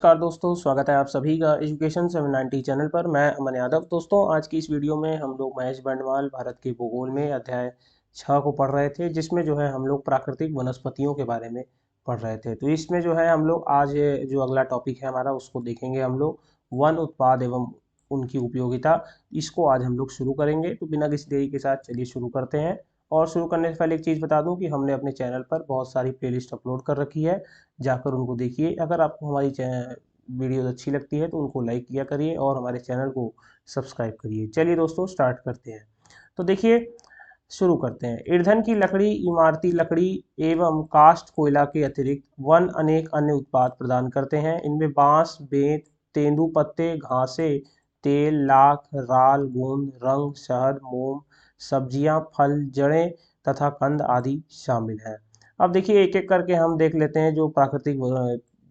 नमस्कार दोस्तों, स्वागत है आप सभी का एजुकेशन 790 चैनल पर। मैं अमन यादव। दोस्तों, आज की इस वीडियो में हम लोग महेश बंडवाल भारत के भूगोल में अध्याय 6 को पढ़ रहे थे, जिसमें जो है हम लोग प्राकृतिक वनस्पतियों के बारे में पढ़ रहे थे। तो इसमें जो है हम लोग आज जो अगला टॉपिक है हमारा उसको देखेंगे हम लोग, वन उत्पाद एवं उनकी उपयोगिता। इसको आज हम लोग शुरू करेंगे। तो बिना किसी देरी के साथ चलिए शुरू करते हैं। और शुरू करने से पहले एक चीज़ बता दूं कि हमने अपने चैनल पर बहुत सारी प्लेलिस्ट अपलोड कर रखी है, जाकर उनको देखिए। अगर आपको हमारी वीडियोस अच्छी लगती है तो उनको लाइक किया करिए और हमारे चैनल को सब्सक्राइब करिए। चलिए दोस्तों, स्टार्ट करते हैं। तो देखिए, शुरू करते हैं। ईंधन की लकड़ी, इमारती लकड़ी एवं काष्ठ कोयला के अतिरिक्त वन अनेक अन्य उत्पाद प्रदान करते हैं। इनमें बांस, बेंत, तेंदू पत्ते, घासें, तेल, लाख, राल, गोंद, रंग, शहद, मोम, सब्जियां, फल, जड़ें तथा कंद आदि शामिल हैं। अब देखिए, एक एक करके हम देख लेते हैं जो प्राकृतिक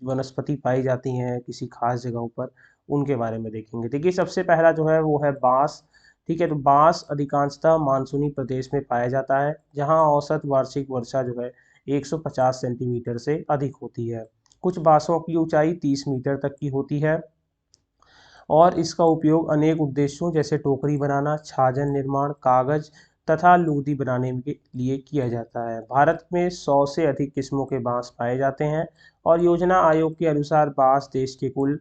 वनस्पति पाई जाती हैं किसी खास जगहों पर, उनके बारे में देखेंगे। देखिए, सबसे पहला जो है वो है बांस। ठीक है, तो बांस अधिकांशतः मानसूनी प्रदेश में पाया जाता है, जहां औसत वार्षिक वर्षा जो है 150 सेंटीमीटर से अधिक होती है। कुछ बांसों की ऊंचाई 30 मीटर तक की होती है और इसका उपयोग अनेक उद्देश्यों जैसे टोकरी बनाना, छाजन निर्माण, कागज तथा लूगदी बनाने के लिए किया जाता है। भारत में 100 से अधिक किस्मों के बांस पाए जाते हैं और योजना आयोग के अनुसार बांस देश के कुल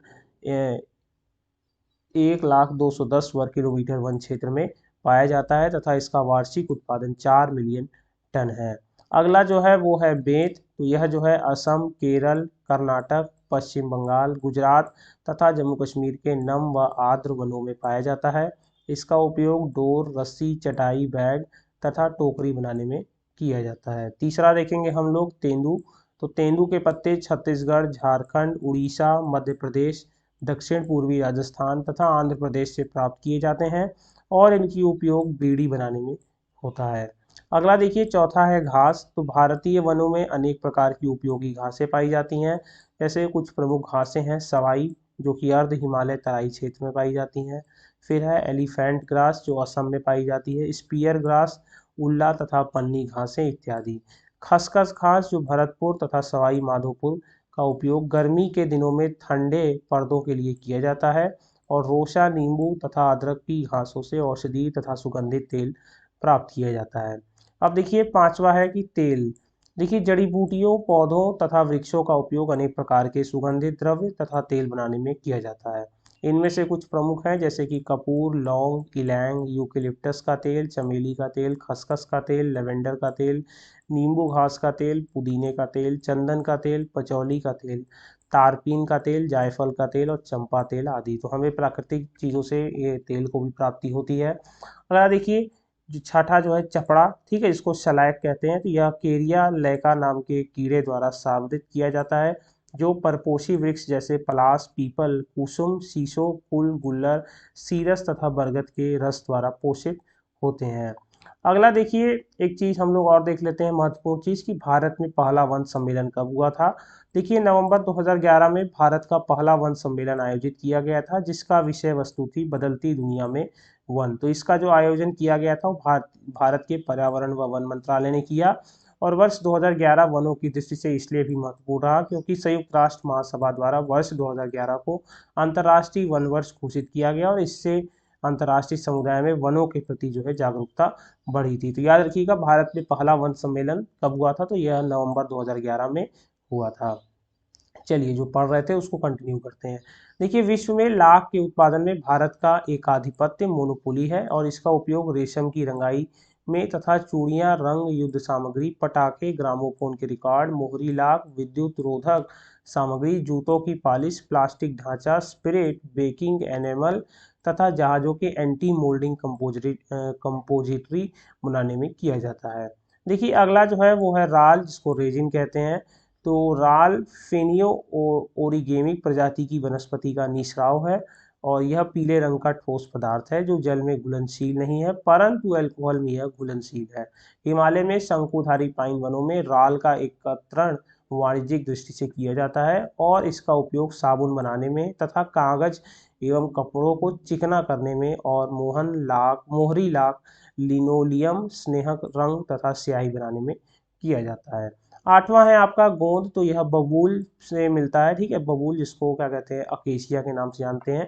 1,02,10 वर्ग किलोमीटर वन क्षेत्र में पाया जाता है तथा इसका वार्षिक उत्पादन 4 मिलियन टन है। अगला जो है वो है बेंत। तो यह जो है असम, केरल, कर्नाटक, पश्चिम बंगाल, गुजरात तथा जम्मू कश्मीर के नम व आर्द्र वनों में पाया जाता है। इसका उपयोग डोर, रस्सी, चटाई, बैग तथा टोकरी बनाने में किया जाता है। तीसरा देखेंगे हम लोग तेंदू। तो तेंदू के पत्ते छत्तीसगढ़, झारखंड, उड़ीसा, मध्य प्रदेश, दक्षिण पूर्वी राजस्थान तथा आंध्र प्रदेश से प्राप्त किए जाते हैं और इनकी उपयोग बीड़ी बनाने में होता है। अगला देखिए, चौथा है घास। तो भारतीय वनों में अनेक प्रकार की उपयोगी घासें पाई जाती हैं। जैसे कुछ प्रमुख घासें हैं सवाई, जो कि अर्ध हिमालय तराई क्षेत्र में पाई जाती हैं। फिर है एलिफेंट ग्रास, जो असम में पाई जाती है। स्पीयर ग्रास, उल्ला तथा पन्नी घासें इत्यादि। खसखस घास, जो भरतपुर तथा सवाई माधोपुर का उपयोग गर्मी के दिनों में ठंडे पर्दों के लिए किया जाता है। और रोशा, नींबू तथा अदरक की घासों से औषधि तथा सुगंधित तेल प्राप्त किया जाता है। अब देखिए, पांचवा है कि तेल। देखिए, जड़ी बूटियों, पौधों तथा वृक्षों का उपयोग अनेक प्रकार के सुगंधित द्रव्य तथा तेल बनाने में किया जाता है। इनमें से कुछ प्रमुख हैं जैसे कि कपूर, लौंग, इलैंग, यूकेलिप्टस का तेल, चमेली का तेल, खसखस का तेल, लेवेंडर का तेल, नींबू घास का तेल, पुदीने का तेल, चंदन का तेल, पचौली का तेल, तारपीन का तेल, जायफल का तेल और चंपा तेल आदि। तो हमें प्राकृतिक चीज़ों से ये तेल को भी प्राप्ति होती है। अगला देखिए, जो छठा जो है चपड़ा। ठीक है, इसको सलाइक कहते हैं। तो यह केरिया लैका नाम के कीड़े द्वारा सावधित किया जाता है, जो परपोषी वृक्ष जैसे पलास, पीपल, कुसुम, शीशो, फूल, गुल्लर, सीरस तथा बरगद के रस द्वारा पोषित होते हैं। अगला देखिए, एक चीज हम लोग और देख लेते हैं, महत्वपूर्ण चीज, कि भारत में पहला वन सम्मेलन कब हुआ था। देखिए, नवंबर 2011 में भारत का पहला वन सम्मेलन आयोजित किया गया था, जिसका विषय वस्तु थी बदलती दुनिया में वन। तो इसका जो आयोजन किया गया था वो भारत के पर्यावरण व वन मंत्रालय ने किया। और वर्ष 2011 वनों की दृष्टि से इसलिए भी महत्वपूर्ण रहा क्योंकि संयुक्त राष्ट्र महासभा द्वारा वर्ष 2011 को अंतर्राष्ट्रीय वन वर्ष घोषित किया गया और इससे अंतर्राष्ट्रीय समुदाय में वनों के प्रति जो है जागरूकता बढ़ी थी। तो याद रखिएगा, भारत में पहला वन सम्मेलन कब हुआ था, तो यह नवंबर 2011 में हुआ था। चलिए, जो पढ़ रहे थे उसको कंटिन्यू करते हैं। देखिए, विश्व में लाख के उत्पादन में भारत का एकाधिपत्य मोनोपोली है और इसका उपयोग रेशम की रंगाई में तथा चूड़ियां, रंग, युद्ध सामग्री, पटाखे, ग्रामोफोन के रिकॉर्ड, मोहरी लाख, विद्युत रोधक सामग्री, जूतों की पॉलिश, प्लास्टिक ढांचा, स्पिरिट, बेकिंग एनेमल तथा जहाज़ों के एंटी मोल्डिंग कंपोजिटरी बनाने में किया जाता है। देखिए, अगला जो है वो है राल, जिसको रेजिन कहते हैं। तो राल फेनियो ओरिगेमी प्रजाति की वनस्पति का निस्राव है और यह पीले रंग का ठोस पदार्थ है जो जल में घुलनशील नहीं है, परंतु अल्कोहल में यह घुलनशील है। हिमालय में शंकुधारी पाइन वनों में राल का एकत्रण वाणिज्यिक दृष्टि से किया जाता है और इसका उपयोग साबुन बनाने में तथा कागज एवं कपड़ों को चिकना करने में और मोहरी लाख, लिनोलियम, स्नेहक रंग तथा स्याही बनाने में किया जाता है। 8वां है आपका गोंद, तो यह बबूल से मिलता है, ठीक है, बबूल जिसको क्या कहते हैं अकेशिया के नाम से जानते हैं।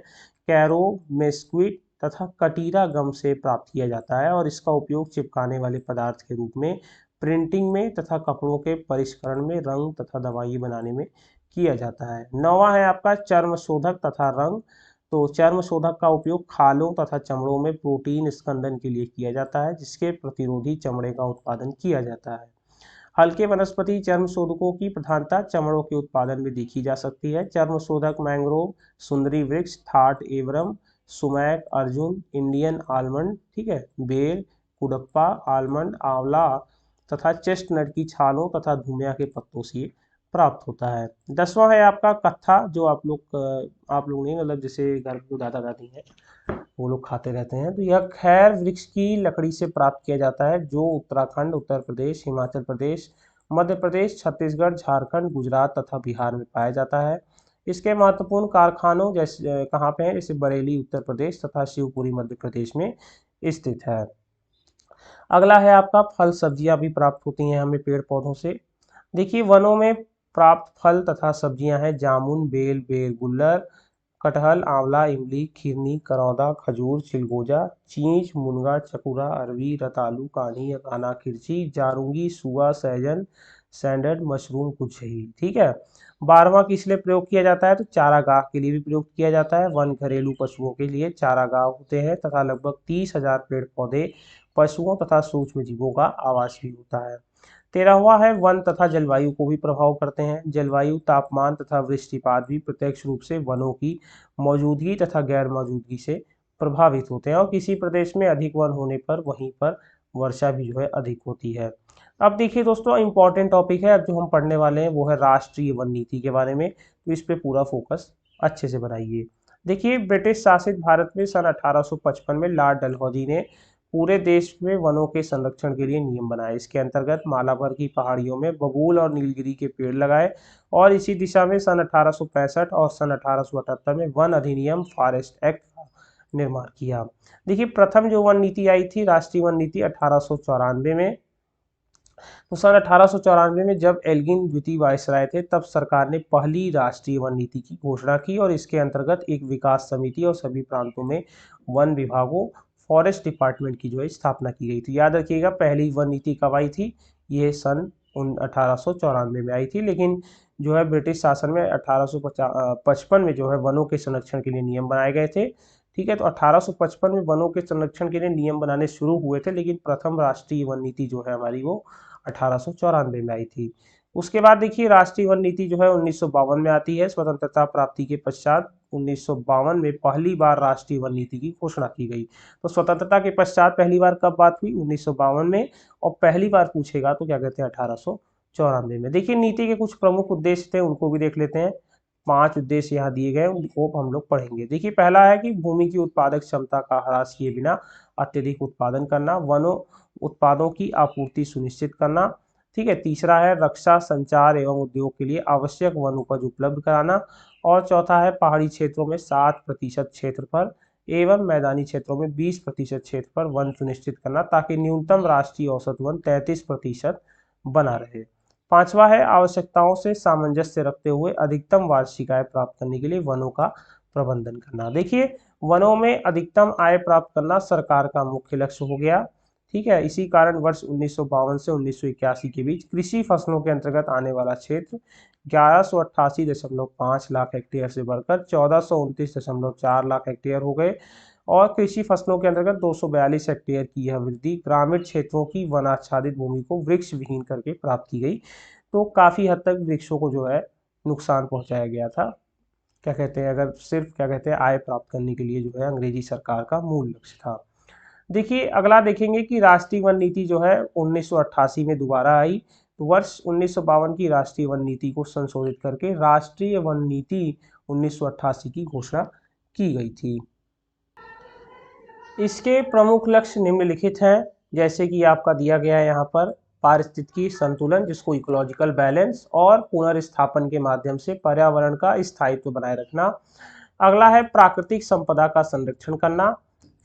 कैरो, मेस्क्विट तथा कटीरा गम से प्राप्त किया जाता है और इसका उपयोग चिपकाने वाले पदार्थ के रूप में प्रिंटिंग में तथा कपड़ों के परिष्करण में, रंग तथा दवाई बनाने में किया जाता है। 9वां है आपका चर्म शोधक तथा रंग, तो चर्म शोधक का उपयोग खालों तथा चमड़ों में प्रोटीन स्कंदन के लिए किया जाता है, जिसके प्रतिरोधी चमड़े का उत्पादन किया जाता है। हल्के वनस्पति चर्म शोधकों की प्रधानता चमड़ों के उत्पादन में देखी जा सकती है। चर्म शोधक मैंग्रोव, सुंदरी वृक्ष, थाट एवरम, सुमैक, अर्जुन, इंडियन आलमंड, ठीक है, बेर, कुडप्पा, आलमंड, आंवला तथा चेस्टनट की छालों तथा धुमिया के पत्तों से प्राप्त होता है। 10वां है आपका कत्था, जो आप लोग नहीं, मतलब जैसे घर के दादा दादी हैं वो लोग खाते रहते हैं। तो यह खैर वृक्ष की लकड़ी से प्राप्त किया जाता है, जो उत्तराखंड, उत्तर प्रदेश, हिमाचल प्रदेश, मध्य प्रदेश, छत्तीसगढ़, झारखंड, गुजरात तथा बिहार में पाया जाता है। इसके महत्वपूर्ण कारखानों जैसे कहाँ पे हैं, जैसे बरेली उत्तर प्रदेश तथा शिवपुरी मध्य प्रदेश में स्थित है। अगला है आपका फल सब्जियां भी प्राप्त होती हैं हमें पेड़ पौधों से। देखिए वनों में प्राप्त फल तथा सब्जियां हैं जामुन, बेल, बेर, गुल्लर, कटहल, आंवला, इमली, खीरनी, करौंदा, खजूर, चिलगोजा, चींच, मुनगा, चकुरा, अरवी, रतालू, कानी, अकाना, खिरची, जारूंगी, सुआ, सहजन, सैंडल, मशरूम, कुचही, ठीक है। 12वां किस लिए प्रयोग किया जाता है, तो चारागाह के लिए भी प्रयोग किया जाता है। वन घरेलू पशुओं के लिए चारागाह होते हैं तथा लगभग 30,000 पेड़ पौधे पशुओं तथा सूक्ष्म जीवों का आवास भी होता है। 13वां है वन तथा जलवायु को भी प्रभाव करते हैं। जलवायु, तापमान तथा वृष्टिपात भी प्रत्यक्ष रूप से वनों की मौजूदगी तथा गैर मौजूदगी से प्रभावित होते हैं और किसी प्रदेश में अधिक वन होने पर वहीं पर वर्षा भी जो है अधिक होती है। अब देखिए दोस्तों इंपॉर्टेंट टॉपिक है, अब जो हम पढ़ने वाले हैं वो है राष्ट्रीय वन नीति के बारे में, तो इस पे पूरा फोकस अच्छे से बनाइए। देखिए ब्रिटिश शासित भारत में सन 1855 में लॉर्ड डलहौजी ने पूरे देश में वनों के संरक्षण के लिए नियम बनाए। इसके अंतर्गत मालाबार की पहाड़ियों में बबूल और नीलगिरी के पेड़ लगाए और इसी दिशा में सन 1865 और सन 1878 में वन अधिनियम फॉरेस्ट एक्ट का निर्माण किया। देखिए प्रथम जो वन नीति आई थी, राष्ट्रीय वन नीति 1894 में, तो सन 1894 में जब एल्गिन द्वितीय वायसराय थे तब सरकार ने पहली राष्ट्रीय वन नीति की घोषणा की और इसके अंतर्गत एक विकास समिति और सभी प्रांतों में वन विभागों, फॉरेस्ट डिपार्टमेंट की जो है स्थापना की गई थी। याद रखिएगा पहली वन नीति कब आई थी, ये सन 1894 में आई थी, लेकिन जो है ब्रिटिश शासन में 1855 में जो है वनों के संरक्षण के लिए नियम बनाए गए थे। ठीक है, तो 1855 में वनों के संरक्षण के लिए नियम बनाने शुरू हुए थे, लेकिन प्रथम राष्ट्रीय वन नीति जो है हमारी वो 1894 में आई थी। उसके बाद देखिए राष्ट्रीय वन नीति जो है 1952 में आती है। स्वतंत्रता प्राप्ति के पश्चात 1952 में पहली बार राष्ट्रीय वन नीति की घोषणा की गई। तो स्वतंत्रता के पश्चात पहली बार कब बात हुई, 1952 में, और पहली बार पूछेगा तो क्या कहते हैं 1894 में। देखिए नीति के कुछ प्रमुख उद्देश्य थे, उनको भी देख लेते हैं। 5 उद्देश्य यहाँ दिए गए, उनको हम लोग पढ़ेंगे। देखिए पहला है कि भूमि की उत्पादक क्षमता का ह्रास किए बिना अत्यधिक उत्पादन करना, वनों उत्पादों की आपूर्ति सुनिश्चित करना। ठीक है, तीसरा है रक्षा, संचार एवं उद्योग के लिए आवश्यक वन उपज उपलब्ध कराना। और चौथा है पहाड़ी क्षेत्रों में 7% क्षेत्र पर एवं मैदानी क्षेत्रों में 20% क्षेत्र पर वन सुनिश्चित करना, ताकि न्यूनतम राष्ट्रीय औसत वन 33% बना रहे। पांचवा है आवश्यकताओं से सामंजस्य रखते हुए अधिकतम वार्षिक आय प्राप्त करने के लिए वनों का प्रबंधन करना। देखिए वनों में अधिकतम आय प्राप्त करना सरकार का मुख्य लक्ष्य हो गया। ठीक है, इसी कारण वर्ष 1952 से 1981 के बीच कृषि फसलों के अंतर्गत आने वाला क्षेत्र 1188.5 लाख हेक्टेयर से बढ़कर 1429.4 लाख हेक्टेयर हो गए और कृषि फसलों के अंतर्गत 242 हेक्टेयर की यह वृद्धि ग्रामीण क्षेत्रों की वनाच्छादित भूमि को वृक्ष विहीन करके प्राप्त की गई। तो काफी हद तक वृक्षों को जो है नुकसान पहुंचाया गया था, क्या कहते हैं, अगर सिर्फ क्या कहते हैं आय प्राप्त करने के लिए जो है अंग्रेजी सरकार का मूल लक्ष्य था। देखिए अगला देखेंगे कि राष्ट्रीय वन नीति जो है 1988 में दोबारा आई। तो वर्ष 1952 की राष्ट्रीय वन नीति को संशोधित करके राष्ट्रीय वन नीति 1988 की घोषणा की गई थी। इसके प्रमुख लक्ष्य निम्नलिखित हैं, जैसे कि आपका दिया गया है यहाँ पर, पारिस्थितिकी संतुलन जिसको इकोलॉजिकल बैलेंस और पुनर्स्थापन के माध्यम से पर्यावरण का स्थायित्व बनाए रखना। अगला है प्राकृतिक संपदा का संरक्षण करना।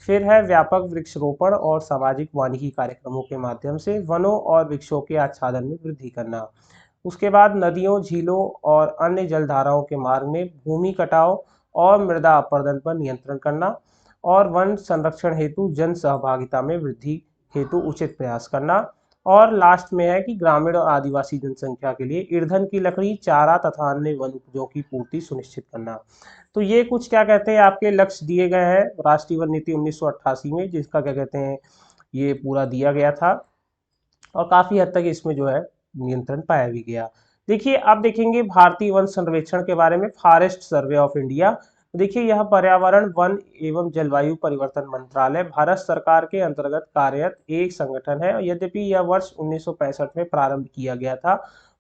फिर है व्यापक वृक्षरोपण और सामाजिक वानिकी कार्यक्रमों के माध्यम से वनों और वृक्षों के आच्छादन में वृद्धि करना। उसके बाद नदियों, झीलों और अन्य जलधाराओं के मार्ग में भूमि कटाव और मृदा अपरदन पर नियंत्रण करना, और वन संरक्षण हेतु जन सहभागिता में वृद्धि हेतु उचित प्रयास करना, और लास्ट में है कि ग्रामीण और आदिवासी जनसंख्या के लिए ईंधन की लकड़ी, चारा तथा अन्य वन उपजों की पूर्ति सुनिश्चित करना। तो ये कुछ क्या कहते हैं आपके लक्ष्य दिए गए हैं राष्ट्रीय वन नीति 1988 में, जिसका क्या कहते हैं ये पूरा दिया गया था, और काफी हद तक इसमें जो है नियंत्रण पाया भी गया। देखिए अब देखेंगे भारतीय वन सर्वेक्षण के बारे में, फॉरेस्ट सर्वे ऑफ इंडिया। देखिए यह पर्यावरण, वन एवं जलवायु परिवर्तन मंत्रालय, भारत सरकार के अंतर्गत कार्यरत एक संगठन है। यद्यपि यह वर्ष 1965 में प्रारंभ किया गया था,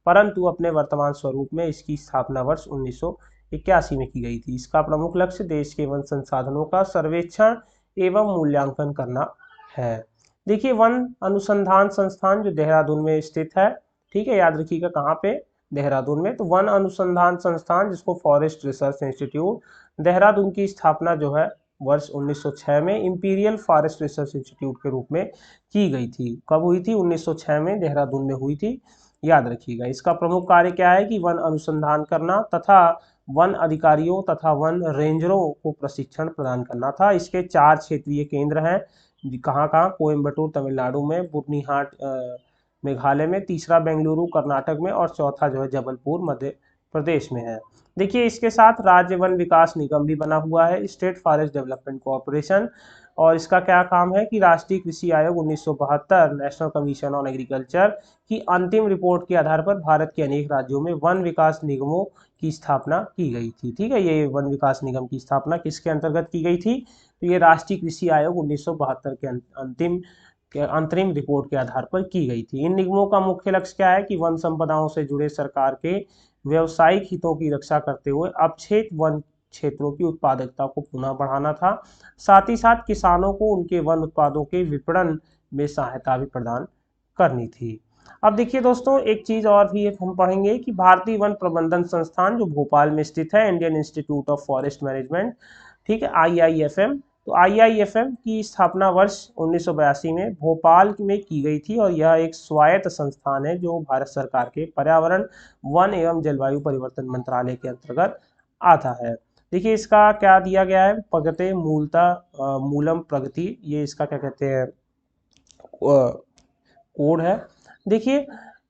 परंतु अपने वर्तमान स्वरूप में इसकी स्थापना वर्ष 1981 में की गई थी। इसका प्रमुख लक्ष्य देश के वन संसाधनों का सर्वेक्षण एवं मूल्यांकन करना है। देखिए वन अनुसंधान संस्थान जो देहरादून में स्थित है, ठीक है, याद रखिएगा कहाँ पे, देहरादून में। तो वन अनुसंधान संस्थान जिसको फॉरेस्ट रिसर्च इंस्टीट्यूट, देहरादून की स्थापना जो है वर्ष 1906 में इंपीरियल फॉरेस्ट रिसर्च इंस्टीट्यूट के रूप में की गई थी। कब हुई थी? 1906 में देहरादून में हुई थी, याद रखिएगा। इसका प्रमुख कार्य क्या है कि वन अनुसंधान करना तथा वन अधिकारियों तथा वन रेंजरों को प्रशिक्षण प्रदान करना था। इसके 4 क्षेत्रीय केंद्र हैं, कहाँ कहाँ? कोयम्बटूर तमिलनाडु में, बुरनीहाट मेघालय में, तीसरा बेंगलुरु कर्नाटक में, और चौथा जो है जबलपुर मध्य प्रदेश में है। देखिए इसके साथ राज्य वन विकास निगम भी बना हुआ है, स्टेट फॉरेस्ट डेवलपमेंट कॉरपोरेशन, और इसका क्या काम है कि राष्ट्रीय कृषि आयोग 1972, नेशनल कमीशन ऑन एग्रीकल्चर की अंतिम रिपोर्ट के आधार पर भारत के अनेक राज्यों में वन विकास निगमों की स्थापना की गई थी। ठीक है, ये वन विकास निगम की स्थापना किसके अंतर्गत की गई थी? तो ये राष्ट्रीय कृषि आयोग 1972 के अंतरिम रिपोर्ट के आधार पर की गई थी। इन निगमों का मुख्य लक्ष्य क्या है कि वन संपदाओं से जुड़े सरकार के व्यावसायिक हितों की रक्षा करते हुए अपक्षेत वन क्षेत्रों की उत्पादकता को पुनः बढ़ाना था। साथ ही साथ किसानों को उनके वन उत्पादों के विपणन में सहायता भी प्रदान करनी थी। अब देखिए दोस्तों, एक चीज और भी हम पढ़ेंगे कि भारतीय वन प्रबंधन संस्थान जो भोपाल में स्थित है, Indian institute of forest management, ठीक है, IIFM। तो IIFM की स्थापना वर्ष 1982 में भोपाल में की गई थी, और यह एक स्वायत्त संस्थान है जो भारत सरकार के पर्यावरण, वन एवं जलवायु परिवर्तन मंत्रालय के अंतर्गत आता है। देखिए इसका क्या दिया गया है, प्रगति मूलतः मूलम प्रगति, ये इसका क्या कहते हैं कोड है। देखिए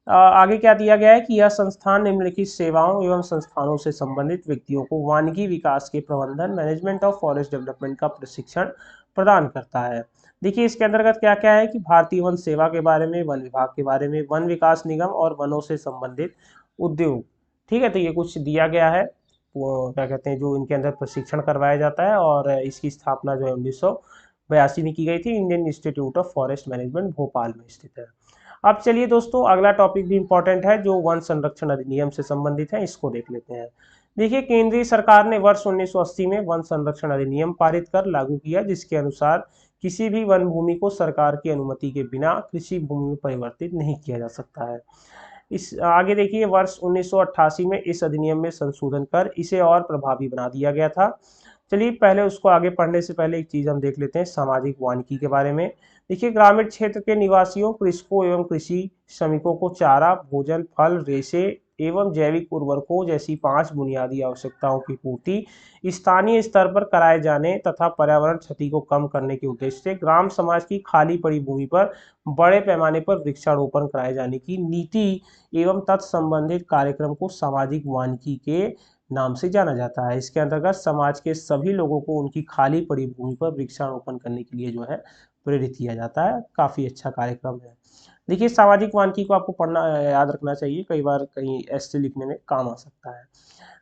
आगे क्या दिया गया है कि यह संस्थान निम्नलिखित सेवाओं एवं संस्थानों से संबंधित व्यक्तियों को वानिकी विकास के प्रबंधन, मैनेजमेंट ऑफ फॉरेस्ट डेवलपमेंट का प्रशिक्षण प्रदान करता है। देखिए इसके अंतर्गत क्या क्या है कि भारतीय वन सेवा के बारे में, वन विभाग के बारे में, वन विकास निगम और वनों से संबंधित उद्योग। ठीक है, तो ये कुछ दिया गया है, वो क्या कहते हैं जो इनके अंदर प्रशिक्षण करवाया जाता है, और इसकी स्थापना जो है 1982 में की गई थी। Indian institute of forest management Bhopal में स्थित है। अब चलिए दोस्तों, अगला टॉपिक भी इंपॉर्टेंट है जो वन संरक्षण अधिनियम से संबंधित है, इसको देख लेते हैं। देखिए केंद्रीय सरकार ने वर्ष 1980 में वन संरक्षण अधिनियम पारित कर लागू किया, जिसके अनुसार किसी भी वन भूमि को सरकार की अनुमति के बिना कृषि भूमि में परिवर्तित नहीं किया जा सकता है। इस आगे देखिए वर्ष 1988 में इस अधिनियम में संशोधन कर इसे और प्रभावी बना दिया गया था। चलिए पहले उसको आगे पढ़ने से पहले एक चीज हम देख लेते हैं सामाजिक वानिकी के बारे में। देखिए ग्रामीण क्षेत्र के निवासियों, कृषकों एवं कृषि श्रमिकों को चारा, भोजन, फल, रेशे एवं जैविक उर्वरकों जैसी 5 बुनियादी आवश्यकताओं की पूर्ति स्थानीय स्तर पर कराए जाने तथा पर्यावरण क्षति को कम करने के उद्देश्य से ग्राम समाज की खाली पड़ी भूमि पर बड़े पैमाने पर वृक्षारोपण कराए जाने की नीति एवं तत्संबंधित कार्यक्रम को सामाजिक वानिकी के नाम से जाना जाता है। इसके अंतर्गत समाज के सभी लोगों को उनकी खाली पड़ी भूमि पर वृक्षारोपण करने के लिए जो है प्रेरित किया जाता है। काफी अच्छा कार्यक्रम है। देखिए सामाजिक वानिकी को आपको पढ़ना याद रखना चाहिए, कई बार कहीं ऐसे लिखने में काम आ सकता है।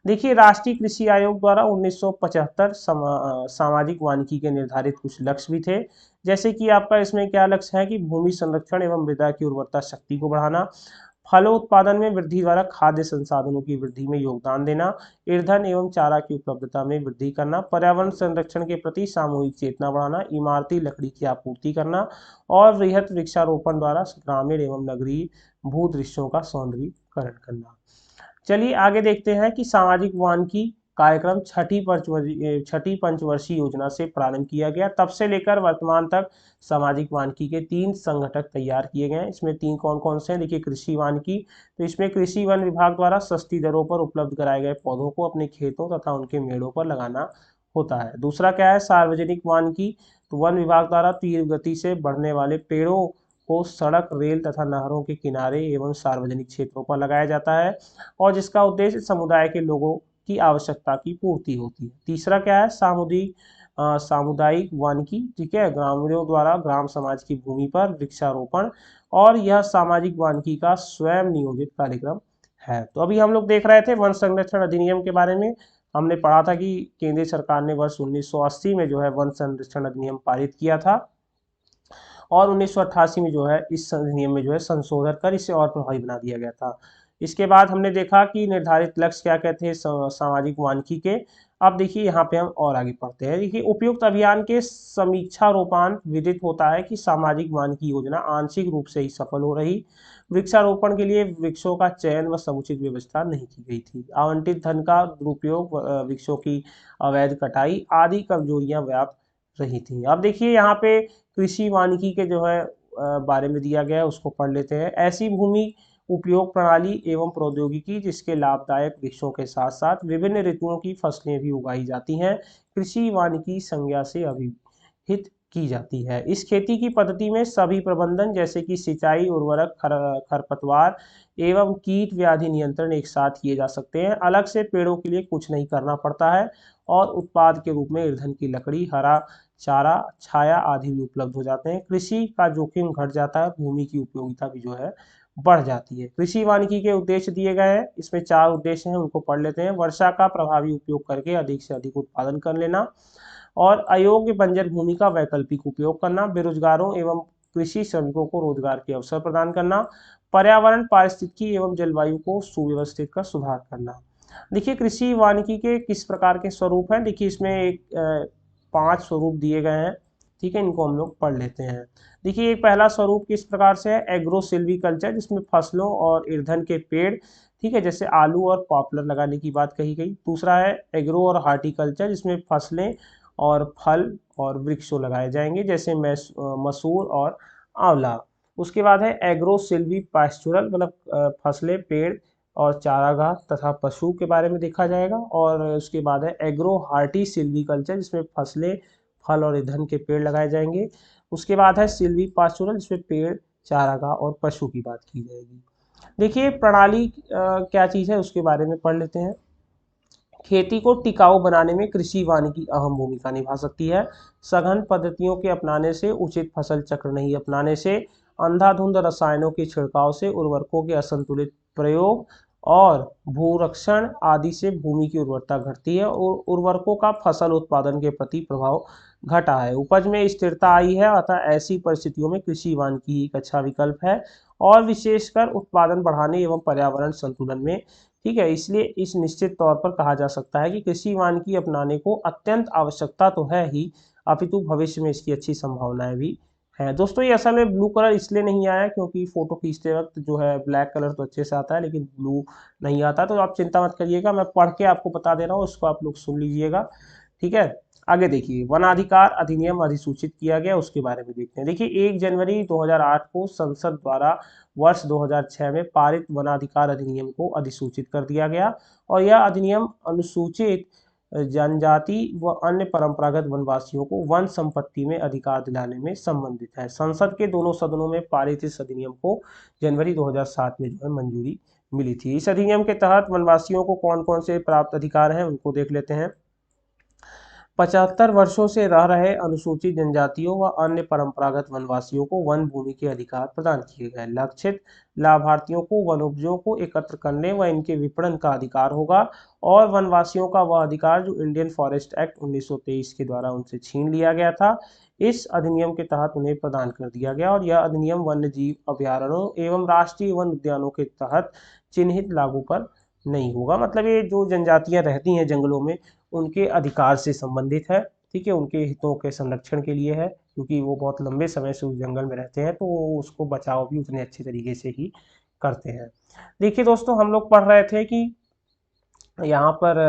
देखिए राष्ट्रीय कृषि आयोग द्वारा 1975 सामाजिक वानिकी के निर्धारित कुछ लक्ष्य भी थे, जैसे कि आपका इसमें क्या लक्ष्य है कि भूमि संरक्षण एवं मृदा की उर्वरता शक्ति को बढ़ाना, फलों उत्पादन में वृद्धि द्वारा खाद्य संसाधनों की वृद्धि में योगदान देना, ईंधन एवं चारा की उपलब्धता में वृद्धि करना, पर्यावरण संरक्षण के प्रति सामूहिक चेतना बढ़ाना, इमारती लकड़ी की आपूर्ति करना, और वृहत वृक्षारोपण द्वारा ग्रामीण एवं नगरीय भूदृश्यों का सौंदर्यीकरण करना। चलिए आगे देखते हैं कि सामाजिक वानिकी कार्यक्रम छठी पंचवर्षीय योजना से प्रारंभ किया गया। तब से लेकर वर्तमान तक सामाजिक वानिकी के 3 संघटक तैयार किए गए हैं। इसमें 3 कौन कौन से हैं? देखिए, कृषि वानिकी, तो इसमें कृषि वन विभाग द्वारा सस्ती दरों पर उपलब्ध कराए गए पौधों को अपने खेतों तथा उनके मेड़ों पर लगाना होता है। दूसरा क्या है? सार्वजनिक वानिकी, तो वन विभाग द्वारा तीव्र गति से बढ़ने वाले पेड़ों को सड़क, रेल तथा नहरों के किनारे एवं सार्वजनिक क्षेत्रों पर लगाया जाता है और जिसका उद्देश्य समुदाय के लोगों की आवश्यकता की पूर्ति होती है। तीसरा क्या है? सामुदायिक वानिकी, ठीक है, ग्रामीणों द्वारा ग्राम समाज की भूमि पर वृक्षारोपण, और यह सामाजिक वानिकी का स्वयं नियोजित कार्यक्रम है। तो अभी हम लोग देख रहे थे वन संरक्षण अधिनियम के बारे में। हमने पढ़ा था कि केंद्र सरकार ने वर्ष 1980 में जो है वन संरक्षण अधिनियम पारित किया था और 1988 में जो है इस अधिनियम में जो है संशोधन कर इसे और प्रभावी बना दिया गया था। इसके बाद हमने देखा कि निर्धारित लक्ष्य क्या क्या थे सामाजिक वानिकी के। अब देखिए यहाँ पे हम और आगे पढ़ते हैं। देखिए, उपयुक्त अभियान के समीक्षारोपांत विदित होता है कि सामाजिक वानिकी योजना आंशिक रूप से ही सफल हो रही। वृक्षारोपण के लिए वृक्षों का चयन व समुचित व्यवस्था नहीं की गई थी। आवंटित धन का दुरुपयोग, वृक्षों की अवैध कटाई आदि कमजोरियां व्याप्त रही थी। अब देखिए यहाँ पे कृषि वानिकी के जो है बारे में दिया गया है, उसको पढ़ लेते हैं। ऐसी भूमि उपयोग प्रणाली एवं प्रौद्योगिकी जिसके लाभदायक वृक्षों के साथ साथ विभिन्न ऋतुओं की फसलें भी उगाई जाती हैं, कृषि वानिकी संज्ञा से अभिहित की जाती है। इस खेती की पद्धति में सभी प्रबंधन जैसे कि सिंचाई, उर्वरक, खरपतवार एवं कीट व्याधि नियंत्रण एक साथ किए जा सकते हैं। अलग से पेड़ों के लिए कुछ नहीं करना पड़ता है और उत्पाद के रूप में ईंधन की लकड़ी, हरा चारा, छाया आदि भी उपलब्ध हो जाते हैं। कृषि का जोखिम घट जाता है, भूमि की उपयोगिता भी जो है बढ़ जाती है। कृषि वानिकी के उद्देश्य दिए गए हैं, इसमें 4 उद्देश्य हैं, उनको पढ़ लेते हैं। वर्षा का प्रभावी उपयोग करके अधिक से अधिक उत्पादन कर लेना और अयोग्य बंजर भूमि का वैकल्पिक उपयोग करना, बेरोजगारों एवं कृषि श्रमिकों को रोजगार के अवसर प्रदान करना, पर्यावरण, पारिस्थितिकी एवं जलवायु को सुव्यवस्थित कर सुधार करना। देखिए, कृषि वानिकी के किस प्रकार के स्वरूप हैं? देखिए, इसमें एक 5 स्वरूप दिए गए हैं, ठीक है, इनको हम लोग पढ़ लेते हैं। देखिए, एक पहला स्वरूप किस प्रकार से है? एग्रो सिल्वीकल्चर, जिसमें फसलों और ईंधन के पेड़, ठीक है, जैसे आलू और पॉपुलर लगाने की बात कही गई। दूसरा है एग्रो और हार्टिकल्चर, जिसमें फसलें और फल और वृक्षों लगाए जाएंगे जैसे मसूर और आंवला। उसके बाद है एग्रो सिल्वी पास्चुरल, मतलब फसलें, पेड़ और चारागाह तथा पशु के बारे में देखा जाएगा। और उसके बाद है एग्रो हार्टी सिल्वीकल्चर, जिसमें फसलें, फल और ईंधन के पेड़ लगाए जाएंगे। उसके बाद है सिल्वी पास्चुरल, जिसमें पेड़, चारागाह और पशु की बात की जाएगी। देखिए, प्रणाली क्या चीज़ है उसके बारे में पढ़ लेते हैं। खेती को टिकाऊ बनाने में कृषि वानिकी अहम भूमिका निभा सकती है। सघन पद्धतियों के अपनाने से, उचित फसल चक्र नहीं अपनाने से, अंधाधुंध रसायनों के छिड़काव से, उर्वरकों के असंतुलित प्रयोग और भूरक्षण आदि से भूमि की उर्वरता घटती है और उर्वरकों का फसल उत्पादन के प्रति प्रभाव घटा है। उपज में स्थिरता आई है, अतः ऐसी परिस्थितियों में कृषि वानिकी एक अच्छा विकल्प है और विशेषकर उत्पादन बढ़ाने एवं पर्यावरण संतुलन में, ठीक है। इसलिए इस निश्चित तौर पर कहा जा सकता है कि कृषि वानिकी अपनाने को अत्यंत आवश्यकता तो है ही, अपितु भविष्य में इसकी अच्छी संभावनाएं भी हैं। दोस्तों, ये असल में ब्लू कलर इसलिए नहीं आया क्योंकि फोटो खींचते वक्त जो है ब्लैक कलर तो अच्छे से आता है लेकिन ब्लू नहीं आता, तो आप चिंता मत करिएगा, मैं पढ़ के आपको बता दे रहा हूँ, उसको आप लोग सुन लीजिएगा, ठीक है। आगे देखिए, वनाधिकार अधिनियम अधिसूचित किया गया, उसके बारे में देखते हैं। देखिए, 1 जनवरी 2008 को संसद द्वारा वर्ष 2006 में पारित वनाधिकार अधिनियम को अधिसूचित कर दिया गया और यह अधिनियम अनुसूचित जनजाति व अन्य परंपरागत वनवासियों को वन संपत्ति में अधिकार दिलाने में संबंधित है। संसद के दोनों सदनों में पारित इस अधिनियम को जनवरी 2007 में जो है मंजूरी मिली थी। इस अधिनियम के तहत वनवासियों को कौन कौन से प्राप्त अधिकार हैं उनको देख लेते हैं। 75 वर्षों से रह रहे अनुसूचित जनजातियों व अन्य परंपरागत वनवासियों को वन भूमि के अधिकार प्रदान किए गए। लक्षित लाभार्थियों को वनोपजों को एकत्र करने व इनके विपणन का अधिकार होगा और वनवासियों का वह अधिकार जो इंडियन फॉरेस्ट एक्ट 1923 के द्वारा उनसे छीन लिया गया था, इस अधिनियम के तहत उन्हें प्रदान कर दिया गया और यह अधिनियम वन्य जीव अभयारण्यों एवं राष्ट्रीय वन उद्यानों के तहत चिन्हित लागू पर नहीं होगा। मतलब ये जो जनजातियां रहती हैं जंगलों में, उनके अधिकार से संबंधित है, ठीक है, उनके हितों के संरक्षण के लिए है, क्योंकि वो बहुत लंबे समय से उस जंगल में रहते हैं तो वो उसको बचाव भी उतने अच्छे तरीके से ही करते हैं। देखिए दोस्तों, हम लोग पढ़ रहे थे कि यहाँ पर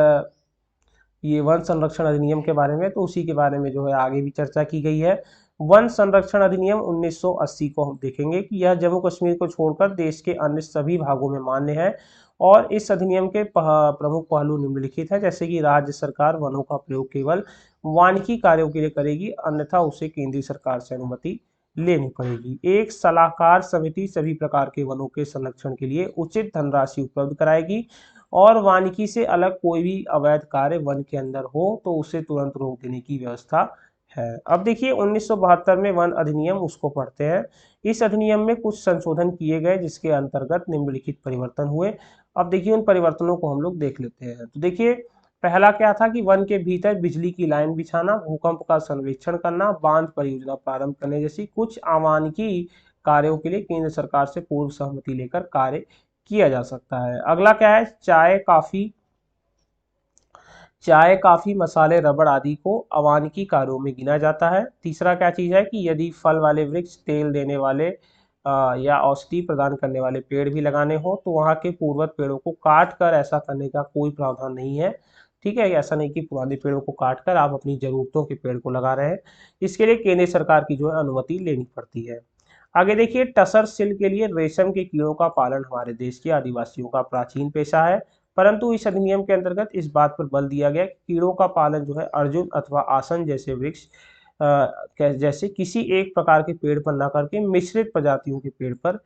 ये वन संरक्षण अधिनियम के बारे में, तो उसी के बारे में जो है आगे भी चर्चा की गई है। वन संरक्षण अधिनियम 1980 को हम देखेंगे कि यह जम्मू कश्मीर को छोड़कर देश के अन्य सभी भागों में मान्य है और इस अधिनियम के प्रमुख पहलू निम्नलिखित है, जैसे कि राज्य सरकार वनों का प्रयोग केवल वानिकी कार्यों के लिए करेगी, अन्यथा उसे केंद्रीय सरकार से अनुमति लेनी पड़ेगी। एक सलाहकार समिति सभी प्रकार के वनों के संरक्षण के लिए उचित धनराशि उपलब्ध कराएगी और वानिकी से अलग कोई भी अवैध कार्य वन के अंदर हो तो उसे तुरंत रोक देने की व्यवस्था है। अब देखिए 1972 में वन अधिनियम उसको पढ़ते हैं। इस अधिनियम में कुछ संशोधन किए गए जिसके अंतर्गत निम्नलिखित परिवर्तन हुए। अब देखिए उन परिवर्तनों को हम लोग देख लेते हैं। तो देखिए पहला क्या था कि वन के भीतर बिजली की लाइन बिछाना, भूकंप का सर्वेक्षण करना, बांध परियोजना प्रारंभ करने जैसी कुछ अवानिकी कार्यों के लिए केंद्र सरकार से पूर्व सहमति लेकर कार्य किया जा सकता है। अगला क्या है, चाय काफी मसाले रबड़ आदि को अवानिकी कार्यों में गिना जाता है। तीसरा क्या चीज है कि यदि फल वाले वृक्ष, तेल देने वाले या औषधि प्रदान करने वाले पेड़ भी लगाने हो तो वहां के पूर्वत पेड़ों को काट कर ऐसा करने का कोई प्रावधान नहीं है। ठीक है, ऐसा नहीं कि पुराने पेड़ों को काट कर आप अपनी जरूरतों के पेड़ को लगा रहे हैं। इसके लिए केंद्र सरकार की जो है अनुमति लेनी पड़ती है। आगे देखिए टसर सिल्क के लिए रेशम के कीड़ों का पालन हमारे देश के आदिवासियों का प्राचीन पेशा है, परंतु इस अधिनियम के अंतर्गत इस बात पर बल दिया गया कि कीड़ों का पालन जो है अर्जुन अथवा आसन जैसे वृक्ष जैसे किसी एक प्रकार के पेड़ पर न करके मिश्रित प्रजातियों के पेड़ पर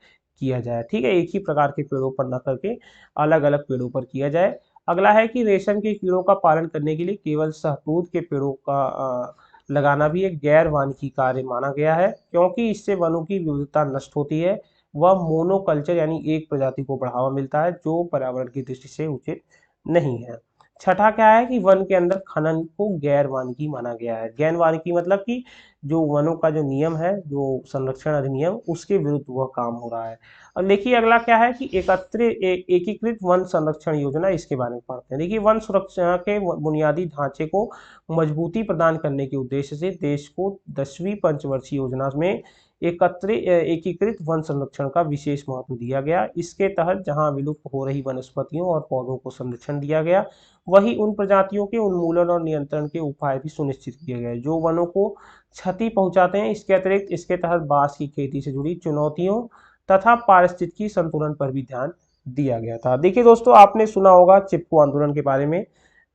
किया जाए। ठीक है, एक ही प्रकार के पेड़ों पर न करके अलग अलग पेड़ों पर किया जाए। अगला है कि रेशम के कीड़ों का पालन करने के लिए केवल शहतूत के पेड़ों का लगाना भी एक गैर वानिकी कार्य माना गया है, क्योंकि इससे वनों की विविधता नष्ट होती है। वह मोनोकल्चर यानी एक प्रजाति को बढ़ावा मिलता है जो पर्यावरण की दृष्टि से उचित नहीं है। छठा क्या है कि वन के अंदर खनन को गैर वानिकी माना गया है। गैर वानिकी मतलब कि जो वनों का जो नियम है, जो संरक्षण अधिनियम, उसके विरुद्ध वह काम हो रहा है। और देखिए अगला क्या है कि एकीकृत वन संरक्षण योजना, इसके बारे में पढ़ते हैं। देखिए वन सुरक्षा के बुनियादी ढांचे को मजबूती प्रदान करने के उद्देश्य से देश को 10वीं पंचवर्षीय योजना में एकीकृत वन संरक्षण का विशेष महत्व दिया गया। इसके तहत जहां विलुप्त हो रही वनस्पतियों और पौधों को संरक्षण दिया गया, वही उन प्रजातियों के उन्मूलन और नियंत्रण के उपाय भी सुनिश्चित किए गए जो वनों को क्षति पहुंचाते हैं। इसके अतिरिक्त इसके तहत बांस की खेती से जुड़ी चुनौतियों तथा पारिस्थितिकी संतुलन पर भी ध्यान दिया गया था। देखिए दोस्तों, आपने सुना होगा चिपको आंदोलन के बारे में,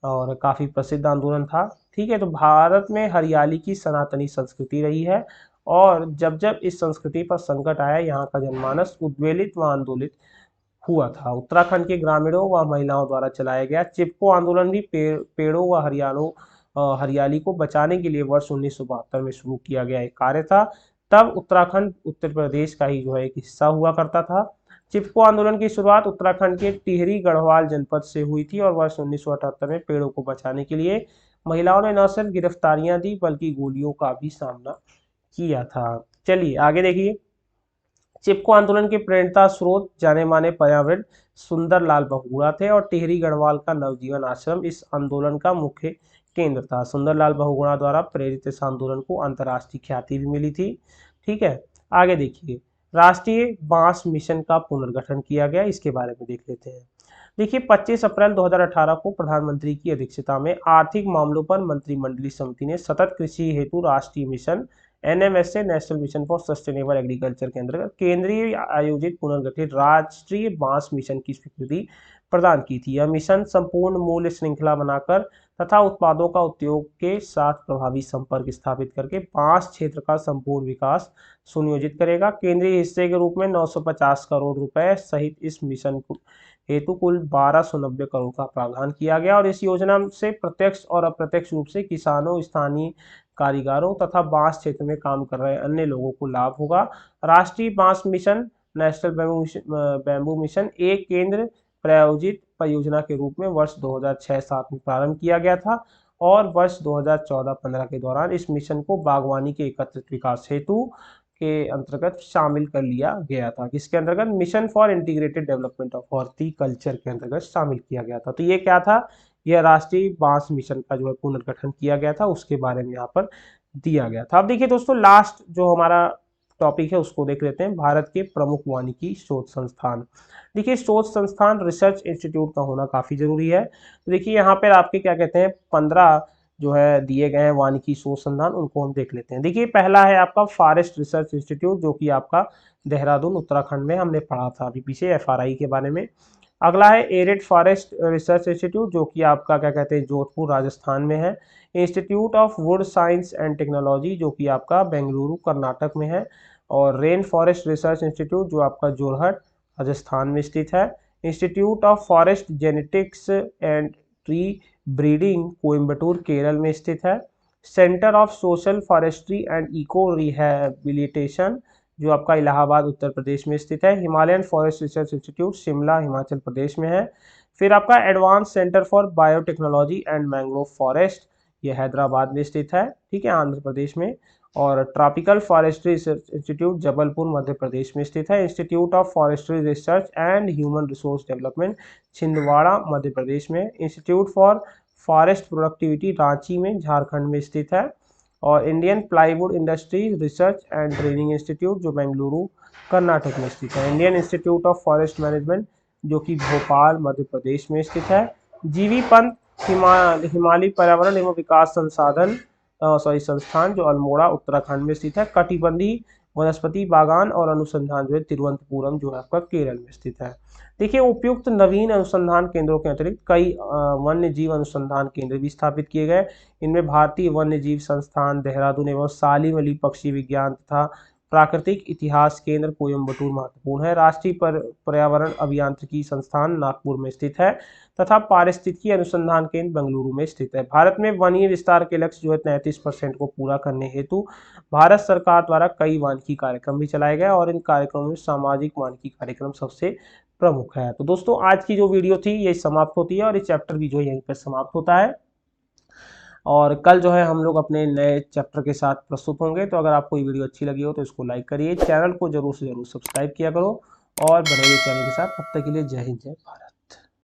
और काफी प्रसिद्ध आंदोलन था। ठीक है, तो भारत में हरियाली की सनातनी संस्कृति रही है और जब जब इस संस्कृति पर संकट आया, यहाँ का जनमानस उद्वेलित व आंदोलित हुआ था। उत्तराखंड के ग्रामीणों व महिलाओं द्वारा चलाया गया चिपको आंदोलन भी पेड़ों व हरियाली को बचाने के लिए वर्ष 1972 में शुरू किया गया एक कार्य था। तब उत्तराखंड उत्तर प्रदेश का ही जो है एक हिस्सा हुआ करता था। चिपको आंदोलन की शुरुआत उत्तराखंड के टिहरी गढ़वाल जनपद से हुई थी और वर्ष 1978 में पेड़ों को बचाने के लिए महिलाओं ने न सिर्फ गिरफ्तारियां दी बल्कि गोलियों का भी सामना किया था। चलिए आगे देखिए, चिपको आंदोलन के प्रेरणा स्रोत जाने माने पर्यावरण सुंदर लाल बहुगुणा थे और टिहरी गढ़वाल का नवजीवन आश्रम इस आंदोलन का मुख्य केंद्र था। सुंदरलाल बहुगुणा द्वारा प्रेरित इस आंदोलन को अंतर्राष्ट्रीय ख्याति भी मिली थी। ठीक है, आगे देखिए, राष्ट्रीय बांस मिशन का पुनर्गठन किया गया, इसके बारे में देख लेते हैं। देखिए 25 अप्रैल 2018 को प्रधानमंत्री की अध्यक्षता में आर्थिक मामलों पर मंत्रिमंडलीय समिति ने सतत कृषि हेतु राष्ट्रीय mission NMSA national mission for sustainable agriculture के अंतर्गत केंद्रीय आयोजित पुनर्गठित राष्ट्रीय बांस मिशन की स्वीकृति प्रदान की थी। यह मिशन संपूर्ण मूल्य श्रृंखला बनाकर तथा उत्पादों का उद्योग के साथ प्रभावी संपर्क स्थापित करके बांस क्षेत्र का संपूर्ण विकास सुनियोजित करेगा। केंद्रीय हिस्से के रूप में 950 करोड़ रुपए सहित इस मिशन हेतु कुल 1290 करोड़ का प्रावधान किया गया और इस योजना से प्रत्यक्ष और अप्रत्यक्ष रूप से किसानों, स्थानीय कारीगरों तथा बांस क्षेत्र में काम कर रहे अन्य लोगों को लाभ होगा। राष्ट्रीय बांस मिशन नेशनल बैम्बू मिशन एक केंद्र प्रायोजित परियोजना के रूप में वर्ष 2006-07 में प्रारंभ किया गया था और वर्ष 2014-15 के दौरान इस मिशन को बागवानी के एकत्रित विकास हेतु के अंतर्गत शामिल कर लिया गया था। किसके अंतर्गत? Mission for integrated development of horticulture के अंतर्गत शामिल किया गया था। तो ये क्या था? यह राष्ट्रीय बांस मिशन का जो है पुनर्गठन किया गया था, उसके बारे में यहाँ पर दिया गया था। अब देखिए दोस्तों, लास्ट जो हमारा टॉपिक है उसको देख लेते हैं। भारत के प्रमुख वानिकी शोध संस्थान। देखिए शोध संस्थान रिसर्च इंस्टीट्यूट का होना काफ़ी जरूरी है। तो देखिए यहाँ पर आपके क्या कहते हैं 15 जो है दिए गए हैं वानिकी शोध संस्थान, उनको हम देख लेते हैं। देखिए पहला है आपका फॉरेस्ट रिसर्च इंस्टीट्यूट, जो कि आपका देहरादून उत्तराखंड में हमने पढ़ा था अभी पीछे FRI के बारे में। अगला है एरिड फॉरेस्ट रिसर्च इंस्टीट्यूट, जो कि आपका क्या कहते हैं जोधपुर राजस्थान में है। Institute of would science and technology, जो कि आपका बेंगलुरु कर्नाटक में है। और रेन फॉरेस्ट रिसर्च इंस्टीट्यूट, जो आपका जोरहट राजस्थान में स्थित है। Institute of forest genetics and tree breeding, Coimbatore Kerala में स्थित है। Centre of social forestry and eco rehabilitation, जो आपका इलाहाबाद उत्तर प्रदेश में स्थित है। Himalayan forest research institute, Shimla Himachal Pradesh में है। फिर आपका advance centre for biotechnology and mangrove forest, ये हैदराबाद में स्थित है, ठीक है, आंध्र प्रदेश में। और tropical forestry research institute, Jabalpur Madhya Pradesh में स्थित है। Institute of forestry research and human resource development, Chhindwara Madhya Pradesh में। Institute for forest productivity, Ranchi में झारखंड में स्थित है। और Indian plywood industry research and training institute, जो बेंगलुरु कर्नाटक में स्थित है। Indian institute of forest management, जो कि भोपाल मध्य प्रदेश में स्थित है। जीवी पंत हिमालय पर्यावरण एवं विकास संसाधन संस्थान, जो अल्मोड़ा उत्तराखंड में स्थित है। कटिबंधी वनस्पति बागान और अनुसंधान, जो है तिरुवनंतपुरम, जो है आपका केरल में स्थित है। देखिए उपयुक्त नवीन अनुसंधान केंद्रों के अतिरिक्त कई वन्य जीव अनुसंधान केंद्र भी स्थापित किए गए। इनमें भारतीय वन्य जीव संस्थान देहरादून एवं सालीमली पक्षी विज्ञान तथा प्राकृतिक इतिहास केंद्र कोयम्बटूर महत्वपूर्ण है। राष्ट्रीय पर्यावरण अभियांत्रिकी संस्थान नागपुर में स्थित है तथा पारिस्थितिकी अनुसंधान केंद्र बेंगलुरु में स्थित है। भारत में वनीय विस्तार के लक्ष्य जो है 33% को पूरा करने हेतु भारत सरकार द्वारा कई वानिकी कार्यक्रम भी चलाए गए और इन कार्यक्रमों में सामाजिक वानिकी कार्यक्रम सबसे प्रमुख है। तो दोस्तों आज की जो वीडियो थी ये समाप्त होती है और ये चैप्टर भी जो है यहीं पर समाप्त होता है। और कल जो है हम लोग अपने नए चैप्टर के साथ प्रस्तुत होंगे। तो अगर आपको ये वीडियो अच्छी लगी हो तो इसको लाइक करिए, चैनल को जरूर से जरूर सब्सक्राइब किया करो और बने रहिए चैनल के साथ। तब तक के लिए जय हिंद जय भारत।